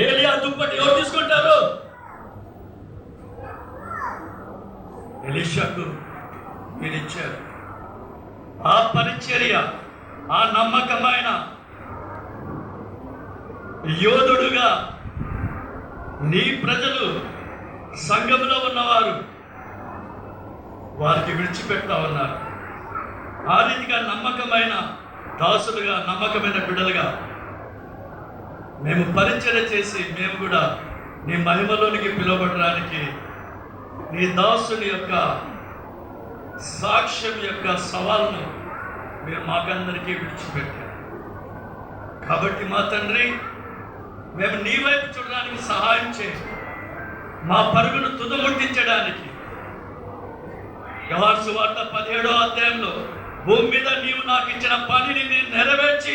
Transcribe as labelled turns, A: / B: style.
A: ఏలియా దుప్పటి ఎవరు తీసుకుంటారు? ఎలీషాకు మీరిచ్చారు. ఆ పరిచర్య, ఆ నమ్మకమైన యోధుడుగా నీ ప్రజలు, సంఘంలో ఉన్నవారు వారికి విడిచిపెడతా ఉన్నారు. ఆ రీతిగా నమ్మకమైన దాసులుగా, నమ్మకమైన బిడ్డలుగా మేము పరిచర్య చేసి మేము కూడా నీ మహిమలోనికి పిలువబడడానికి నీ దాసుని యొక్క సాక్ష్యం యొక్క సవాల్ను మీరు మాకందరికీ విడిచిపెట్టారు. కాబట్టి మా తండ్రి, మేము నీ వైపు చూడడానికి సహాయం చేయి. మా పరుగును తుదముట్టించడానికి యోహాను సువార్త 17వ అధ్యాయంలో భూమి మీద నీవు నాకు ఇచ్చిన పనిని నేను నెరవేర్చి